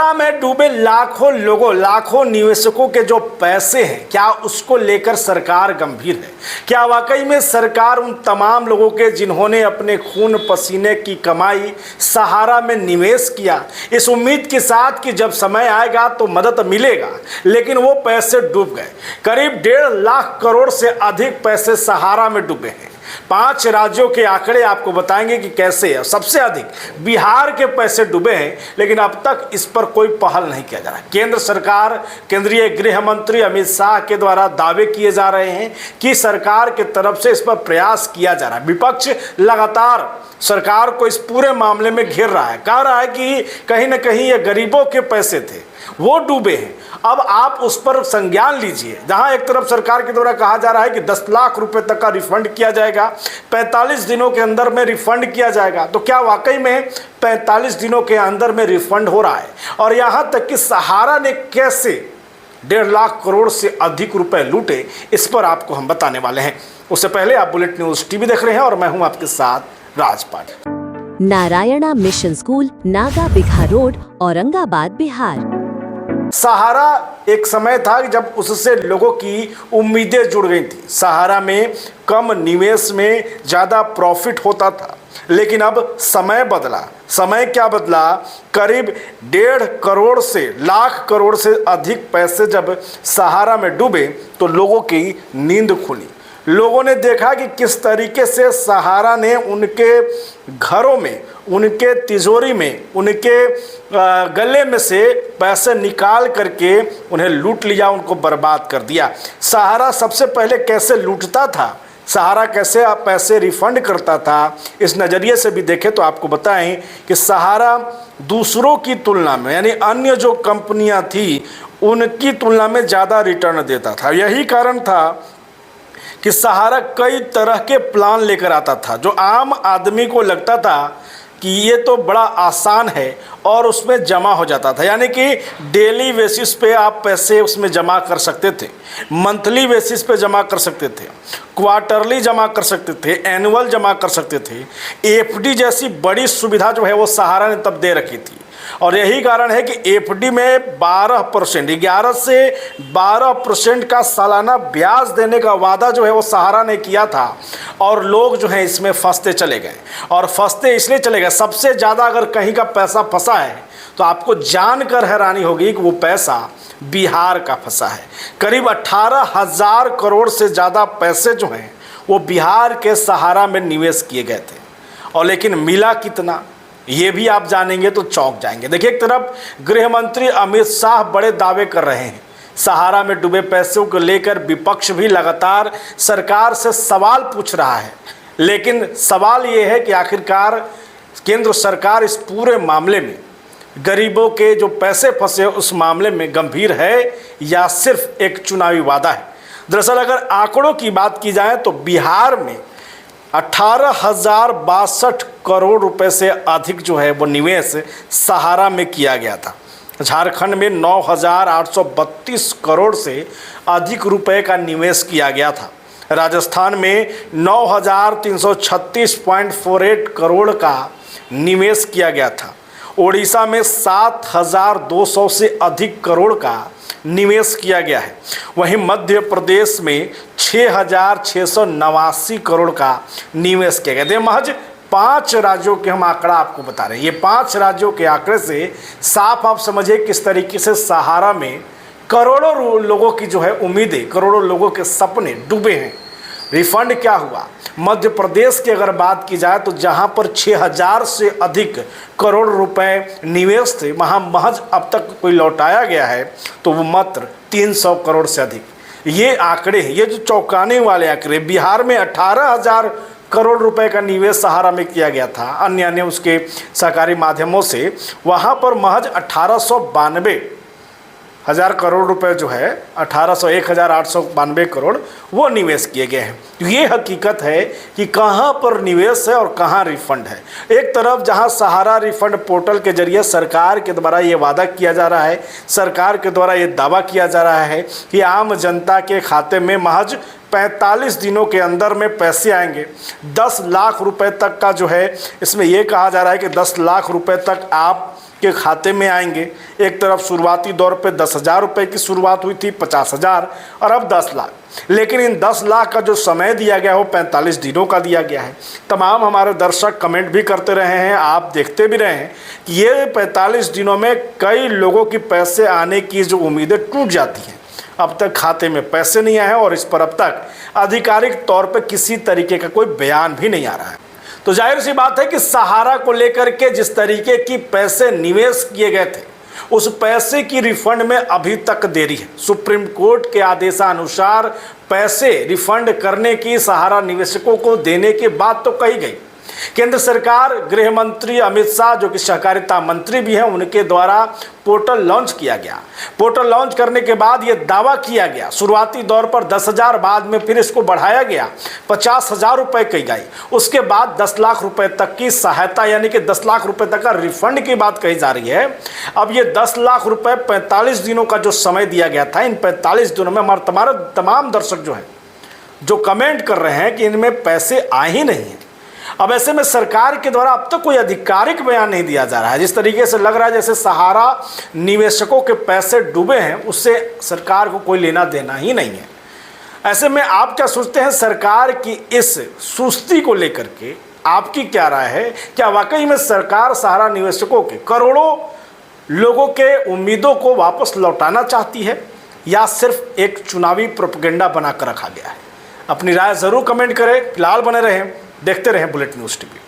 सहारा में डूबे लाखों लोगों, लाखों निवेशकों के जो पैसे हैं, क्या उसको लेकर सरकार गंभीर है? क्या वाकई में सरकार उन तमाम लोगों के जिन्होंने अपने खून पसीने की कमाई सहारा में निवेश किया, इस उम्मीद के साथ कि जब समय आएगा तो मदद मिलेगा, लेकिन वो पैसे डूब गए। करीब 1.5 लाख करोड़ से अधिक पैसे सहारा में डूबे हैं। 5 राज्यों के आंकड़े आपको बताएंगे कि कैसे है। सबसे अधिक बिहार के पैसे डूबे हैं, लेकिन अब तक इस पर कोई पहल नहीं किया जा रहा है। केंद्र सरकार, केंद्रीय गृह मंत्री अमित शाह के द्वारा दावे किए जा रहे हैं कि सरकार की तरफ से इस पर प्रयास किया जा रहा है। विपक्ष लगातार सरकार को इस पूरे मामले में घेर रहा है, कह रहा है कि कहीं ना कहीं ये गरीबों के पैसे थे, वो डूबे हैं। अब आप उस पर संज्ञान लीजिए। जहां एक तरफ सरकार के द्वारा कहा जा रहा है कि 10 लाख रुपए तक का रिफंड किया जाएगा, 45 दिनों के अंदर में रिफंड किया जाएगा, तो क्या वाकई में 45 दिनों के अंदर में रिफंड हो रहा है? और यहां तक कि सहारा ने कैसे 1.5 लाख करोड़ से अधिक रुपए लूटे, इस पर आपको हम बताने वाले हैं। उससे पहले आप बुलेट न्यूज टीवी देख रहे हैं और मैं हूं आपके साथ Rajpat. Narayana mission school, Naga Bigha road, Aurangabad, Bihar. सहारा एक समय था जब उससे लोगों की उम्मीदें जुड़ गई थी। सहारा में कम निवेश में ज़्यादा प्रॉफिट होता था, लेकिन अब समय बदला। समय क्या बदला? करीब 1.5 करोड़ से लाख करोड़ से अधिक पैसे जब सहारा में डूबे तो लोगों की नींद खुली। लोगों ने देखा कि किस तरीके से सहारा ने उनके घरों में, उनके तिजोरी में, उनके गले में से पैसे निकाल करके उन्हें लूट लिया, उनको बर्बाद कर दिया। सहारा सबसे पहले कैसे लूटता था, सहारा कैसे पैसे रिफंड करता था, इस नज़रिए से भी देखें तो आपको बताएं कि सहारा दूसरों की तुलना में, यानी अन्य जो कंपनियां थी उनकी तुलना में ज़्यादा रिटर्न देता था। यही कारण था कि सहारा कई तरह के प्लान लेकर आता था जो आम आदमी को लगता था कि ये तो बड़ा आसान है और उसमें जमा हो जाता था। यानी कि डेली बेसिस पे आप पैसे उसमें जमा कर सकते थे, मंथली बेसिस पे जमा कर सकते थे, क्वार्टरली जमा कर सकते थे, एनुअल जमा कर सकते थे। एफडी जैसी बड़ी सुविधा जो है वो सहारा ने तब दे रखी थी। और यही कारण है कि एफडी में 12%, 11 से 12% का सालाना ब्याज देने का वादा जो है वो सहारा ने किया था। और लोग जो हैं इसमें फंसते चले गए, और फंसते इसलिए चले गए, सबसे ज़्यादा अगर कहीं का पैसा फंसा है तो आपको जानकर हैरानी होगी कि वो पैसा बिहार का फंसा है। करीब 18,000 करोड़ से ज़्यादा पैसे जो हैं वो बिहार के सहारा में निवेश किए गए थे। और लेकिन मिला कितना, ये भी आप जानेंगे तो चौंक जाएंगे। देखिए, एक तरफ गृह मंत्री अमित शाह बड़े दावे कर रहे हैं सहारा में डूबे पैसों को लेकर, विपक्ष भी लगातार सरकार से सवाल पूछ रहा है। लेकिन सवाल ये है कि आखिरकार केंद्र सरकार इस पूरे मामले में, गरीबों के जो पैसे फंसे उस मामले में गंभीर है या सिर्फ एक चुनावी वादा है? दरअसल अगर आंकड़ों की बात की जाए तो बिहार में 18,062 करोड़ रुपए से अधिक जो है वो निवेश सहारा में किया गया था। झारखंड में 9,832 करोड़ से अधिक रुपए का निवेश किया गया था। राजस्थान में 9,336.48 करोड़ का निवेश किया गया था। ओडिशा में 7,200 से अधिक करोड़ का निवेश किया गया है। वहीं मध्य प्रदेश में 6,689 करोड़ का निवेश किया गया। महज 5 राज्यों के हम आंकड़ा आपको बता रहे हैं। ये 5 राज्यों के आंकड़े से साफ आप समझिए किस तरीके से सहारा में करोड़ों लोगों की जो है उम्मीदें, करोड़ों लोगों के सपने डूबे हैं। रिफंड क्या हुआ? मध्य प्रदेश की अगर बात की जाए तो जहां पर 6,000 से अधिक करोड़ रुपए निवेश थे, वहां महज अब तक कोई लौटाया गया है तो वो मात्र 300 करोड़ से अधिक। ये आंकड़े हैं, ये जो चौंकाने वाले आंकड़े। बिहार में 18,000 करोड़ रुपए का निवेश सहारा में किया गया था अन्य उसके सहकारी माध्यमों से। वहां पर महज 1892,000 करोड़ रुपए जो है 1,892 करोड़ वो निवेश किए गए हैं। ये हकीकत है कि कहाँ पर निवेश है और कहाँ रिफंड है। एक तरफ जहाँ सहारा रिफंड पोर्टल के जरिए सरकार के द्वारा ये वादा किया जा रहा है, सरकार के द्वारा ये दावा किया जा रहा है कि आम जनता के खाते में महज 45 दिनों के अंदर में पैसे आएंगे। 10 लाख रुपए तक का जो है इसमें यह कहा जा रहा है कि 10 लाख रुपए तक आप के खाते में आएंगे। एक तरफ शुरुआती दौर पे 10,000 रुपये की शुरुआत हुई थी, 50,000 और अब 10 लाख। लेकिन इन 10 लाख का जो समय दिया गया है वो 45 दिनों का दिया गया है। तमाम हमारे दर्शक कमेंट भी करते रहे हैं, आप देखते भी रहे हैं कि ये 45 दिनों में कई लोगों की पैसे आने की जो उम्मीदें टूट जाती हैं। अब तक खाते में पैसे नहीं आए हैं और इस पर अब तक आधिकारिक तौर पर किसी तरीके का कोई बयान भी नहीं आ रहा है। तो जाहिर सी बात है कि सहारा को लेकर के जिस तरीके की पैसे निवेश किए गए थे उस पैसे की रिफंड में अभी तक देरी है। सुप्रीम कोर्ट के आदेशानुसार पैसे रिफंड करने की सहारा निवेशकों को देने की बात तो कही गई। केंद्र सरकार, गृह मंत्री अमित शाह जो कि सहकारिता मंत्री भी हैं, उनके द्वारा पोर्टल लॉन्च किया गया। पोर्टल लॉन्च करने के बाद ये दावा किया गया, शुरुआती दौर पर 10,000, बाद में फिर इसको बढ़ाया गया, 50,000 रुपये की गई, उसके बाद 10 लाख रुपए तक की सहायता यानी कि 10 लाख रुपए तक का रिफंड की बात कही जा रही है। अब ये 10 लाख रुपए 45 दिनों का जो समय दिया गया था, इन 45 दिनों में हमारे तमाम दर्शक जो हैं जो कमेंट कर रहे हैं कि इनमें पैसे आ ही नहीं हैं। अब ऐसे में सरकार के द्वारा अब तक कोई आधिकारिक बयान नहीं दिया जा रहा है। जिस तरीके से लग रहा है जैसे सहारा निवेशकों के पैसे डूबे हैं, उससे सरकार को कोई लेना देना ही नहीं है। ऐसे में आप क्या सोचते हैं, सरकार की इस सुस्ती को लेकर के आपकी क्या राय है? क्या वाकई में सरकार सहारा निवेशकों के करोड़ों लोगों के उम्मीदों को वापस लौटाना चाहती है या सिर्फ एक चुनावी प्रोपेगेंडा बनाकर रखा गया है? अपनी राय ज़रूर कमेंट करें। फिलहाल बने रहें, देखते रहें बुलेट न्यूज़ टीवी।